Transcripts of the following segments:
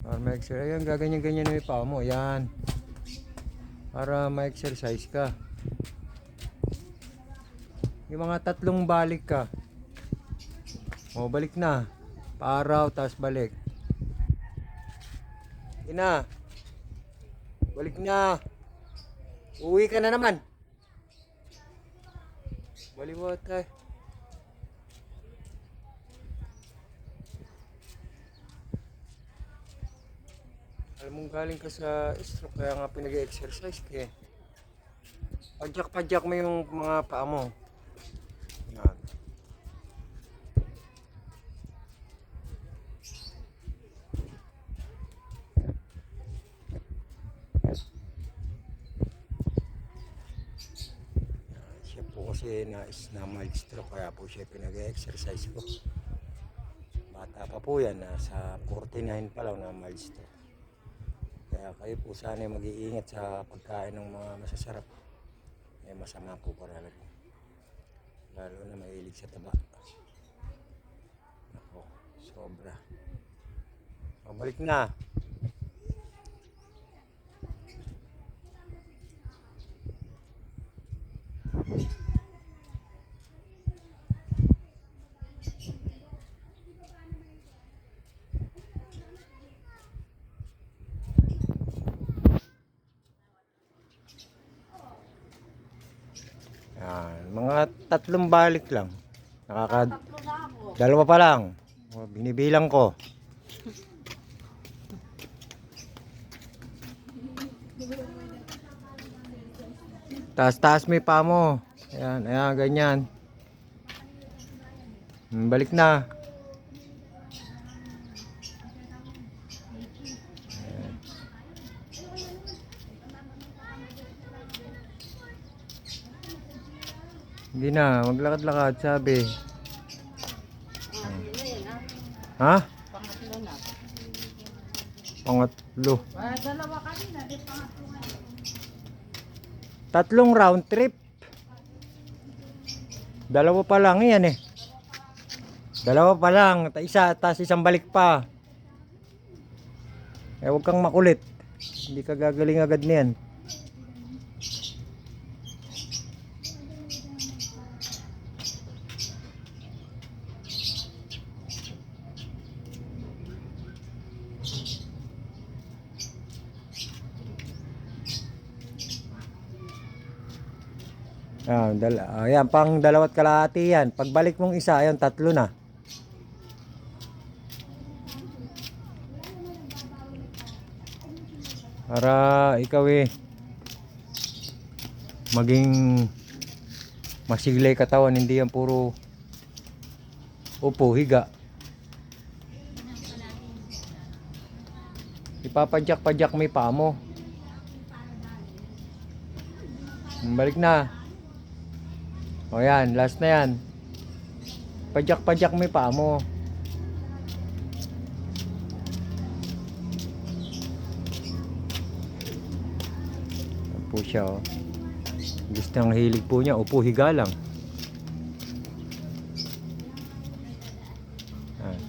Para ma-exercise. Ayan, gaganyan-ganyan na yung paa mo. Ayan. Para ma-exercise ka. Yung mga 3 balik ka. O, balik na. Paaraw, tapos balik. Ina. Balik na. Uwi ka na naman. Baliwat tayo. Alam mong galing ka sa stroke, kaya nga pinag-exercise ka eh. Padyak-padyak mo yung mga paa mo. Yan. Siya po kasi na mild stroke, kaya po siya pinag-exercise ko. Bata pa po yan, nasa 49 pa lang na mild stroke. Kaya kayo po sana mag-iingat sa pagkain ng mga masasarap. Eh, masama po parami. Lalo na mahilig sa taba. Ako, sobra. O, balik na. Yan, mga 3 balik lang. Dalawa pa lang. O, binibilang ko. Taas-taas mo yung paa mo. Ayan, ayan, ganyan. Balik na. Hindi na, maglakad-lakad, sabi. Ha? Pangatlo na. Pangatlo. Dalawa kanina, di pangatlo ngayon. 3 round trip. Dalawa pa lang yan eh. Dalawa pa lang. Isa, tas isang balik pa. Eh, huwag kang makulit. Hindi ka gagaling agad niyan. Ayan, pang 2 kalahati yan. Pagbalik mong isa, ayan, 3 na. Para ikaw maging masiglay katawan, hindi yan puro upo, higa. Ipapadyak-padyak mo yung paa mo. Balik na. O yan, last na yan. Padyak-padyak mo yung paa mo. Yan po siya oh. Gusto ng hilig po niya, upo, higa lang. Yan.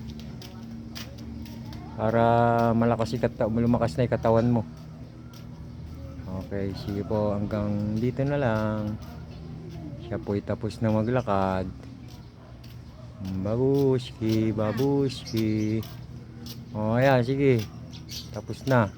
Para malakas lumakas na yung katawan mo. Okay, sige po, hanggang dito na lang. Siya po'y tapos na maglakad. Babushki, babushki. O, ayan, sige. Tapos na.